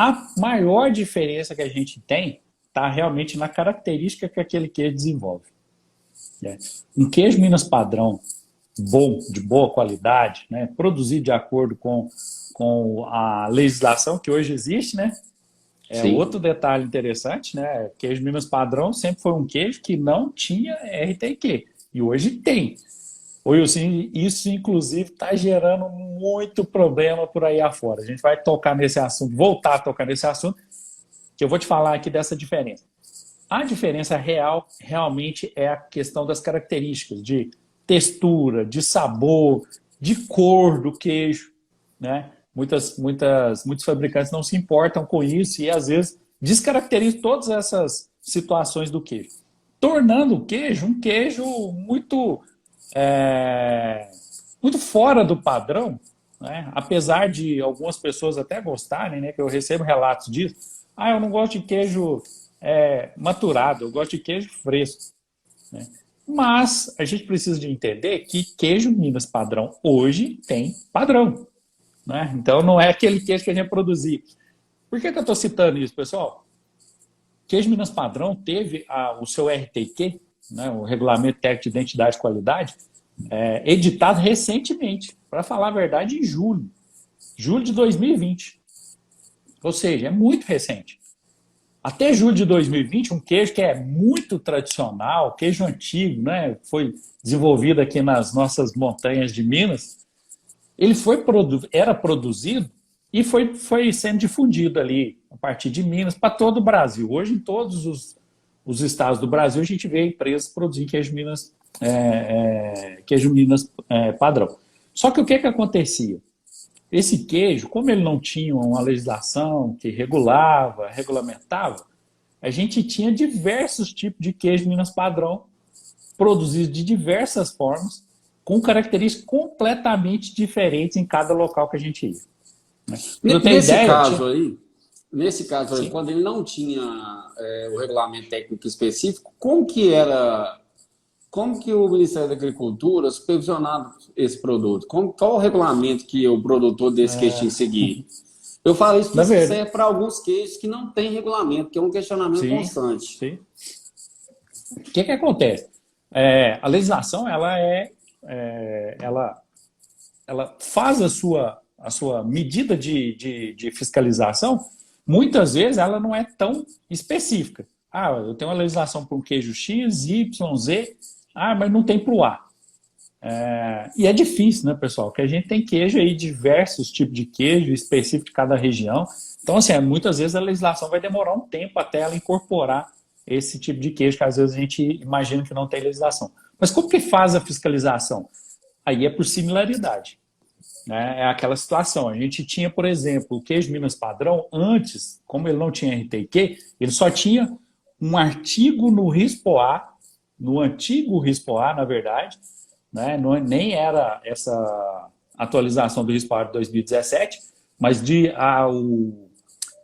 A maior diferença que a gente tem está realmente na característica que aquele queijo desenvolve. Né? Um queijo Minas padrão, bom, de boa qualidade, né? Produzido de acordo com a legislação que hoje existe, né? É Sim. outro detalhe interessante, né? Queijo Minas padrão sempre foi um queijo que não tinha RTQ. E hoje tem. Hoje, isso, inclusive, está gerando muito problema por aí afora. A gente vai tocar nesse assunto, voltar a tocar nesse assunto, que eu vou te falar aqui dessa diferença. A diferença real, realmente, é a questão das características de textura, de sabor, de cor do queijo, né? Muitos fabricantes não se importam com isso e, às vezes, descaracterizam todas essas situações do queijo, tornando o queijo um queijo é, muito fora do padrão, né? Apesar de algumas pessoas até gostarem, né? Que eu recebo relatos disso. Ah, eu não gosto de queijo maturado, eu gosto de queijo fresco. Né? Mas a gente precisa de entender que queijo Minas padrão hoje tem padrão. Né? Então não é aquele queijo que a gente produzir. Por que eu estou citando isso, pessoal? Queijo Minas padrão teve o seu RTQ, né, o Regulamento Técnico de Identidade e Qualidade, editado recentemente, para falar a verdade, em julho de 2020. Ou seja, é muito recente. Até julho de 2020, um queijo que é muito tradicional, queijo antigo, né, foi desenvolvido aqui nas nossas montanhas de Minas, ele era produzido e foi sendo difundido ali, a partir de Minas, para todo o Brasil. Hoje, em todos os estados do Brasil, a gente vê empresas produzindo queijo Minas padrão. Só que o que acontecia? Esse queijo, como ele não tinha uma legislação que regulava, regulamentava, a gente tinha diversos tipos de queijo Minas padrão produzidos de diversas formas, com características completamente diferentes em cada local que a gente ia. Né? Para eu ter Nesse ideia, caso aí, sim, quando ele não tinha o regulamento técnico específico, como que o Ministério da Agricultura supervisionava esse produto? Qual o regulamento que o produtor desse queijo tinha que seguir? Eu falo isso que na isso verdade, serve para alguns queijos que não têm regulamento, que é um questionamento sim, constante. sim. O que acontece? A legislação ela, ela faz a sua medida de fiscalização, muitas vezes ela não é tão específica. Ah, eu tenho uma legislação para um queijo X, Y, Z, mas não tem para o A. E é difícil, né, pessoal? Porque a gente tem queijo aí, diversos tipos de queijo, específico de cada região. Então, assim, muitas vezes a legislação vai demorar um tempo até ela incorporar esse tipo de queijo, que às vezes a gente imagina que não tem legislação. Mas como que faz a fiscalização? Aí é por similaridade. Né? É aquela situação. A gente tinha, por exemplo, o queijo Minas padrão, antes, como ele não tinha RTQ, ele só tinha um artigo no RISPOA, no antigo RISPOA, na verdade, né? Não, nem era essa atualização do RISPOA de 2017, mas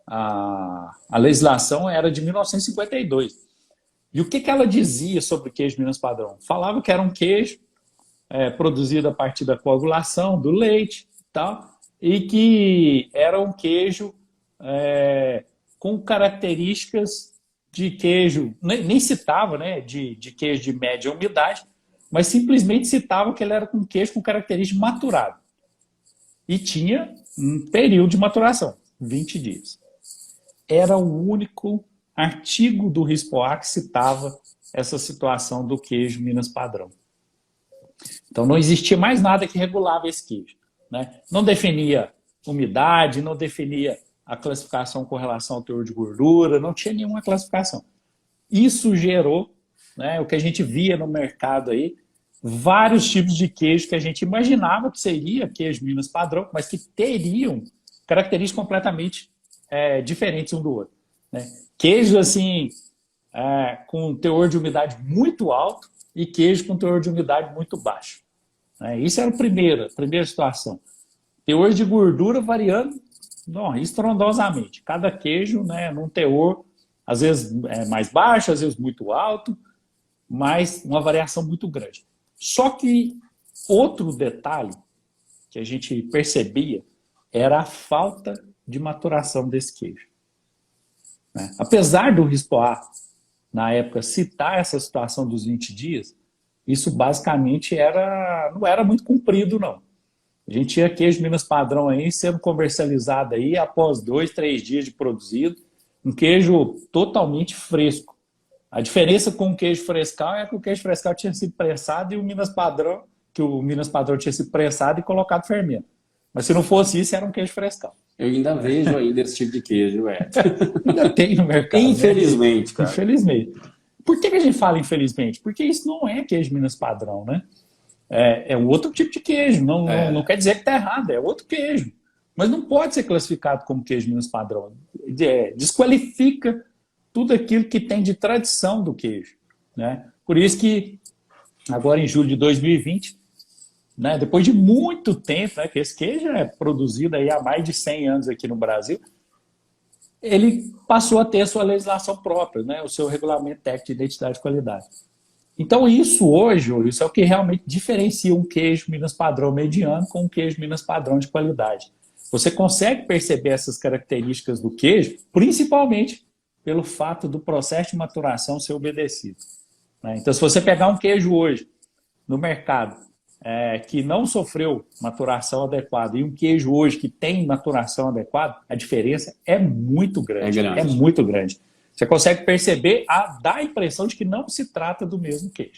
a legislação era de 1952. E o que ela dizia sobre o queijo Minas padrão? Falava que era um queijo produzido a partir da coagulação do leite e tal, e que era um queijo com características de queijo, nem citava, né, de queijo de média umidade, mas simplesmente citava que ele era um queijo com característica maturado. E tinha um período de maturação, 20 dias. Era o único artigo do RISPOA que citava essa situação do queijo Minas padrão. Então não existia mais nada que regulava esse queijo. Né? Não definia umidade, não definia a classificação com relação ao teor de gordura, não tinha nenhuma classificação. Isso gerou, né, o que a gente via no mercado aí, vários tipos de queijo que a gente imaginava que seria queijo Minas padrão, mas que teriam características completamente diferentes um do outro. Né? Queijos assim, com teor de umidade muito alto e queijo com teor de umidade muito baixo. Isso era a primeira situação. Teor de gordura variando estrondosamente. Cada queijo, né, num teor, às vezes mais baixo, às vezes muito alto, mas uma variação muito grande. Só que outro detalhe que a gente percebia era a falta de maturação desse queijo. Né? Apesar do RISPOA, na época, citar essa situação dos 20 dias, isso basicamente não era muito cumprido, não. A gente tinha queijo Minas Padrão aí sendo comercializado aí após 2, 3 dias de produzido, um queijo totalmente fresco. A diferença com o queijo frescal é que o queijo frescal tinha sido pressado e o Minas Padrão tinha sido pressado e colocado fermento. Mas se não fosse isso, era um queijo frescal. Eu ainda vejo ainda esse tipo de queijo, Ainda tem no mercado. Infelizmente, né? cara. Infelizmente. Por que a gente fala infelizmente? Porque isso não é queijo Minas Padrão, né? É um outro tipo de queijo. Não quer dizer que está errado, é outro queijo. Mas não pode ser classificado como queijo Minas Padrão. Desqualifica tudo aquilo que tem de tradição do queijo. Né? Por isso que, agora em julho de 2020, né, depois de muito tempo, né, que esse queijo é produzido aí há mais de 100 anos aqui no Brasil, ele passou a ter a sua legislação própria, né, o seu regulamento técnico de identidade e qualidade. Então isso é o que realmente diferencia um queijo Minas Padrão mediano com um queijo Minas Padrão de qualidade. Você consegue perceber essas características do queijo, principalmente pelo fato do processo de maturação ser obedecido. Né? Então, se você pegar um queijo hoje no mercado que não sofreu maturação adequada e um queijo hoje que tem maturação adequada, a diferença é muito grande. É muito grande. Você consegue perceber, dá a impressão de que não se trata do mesmo queijo.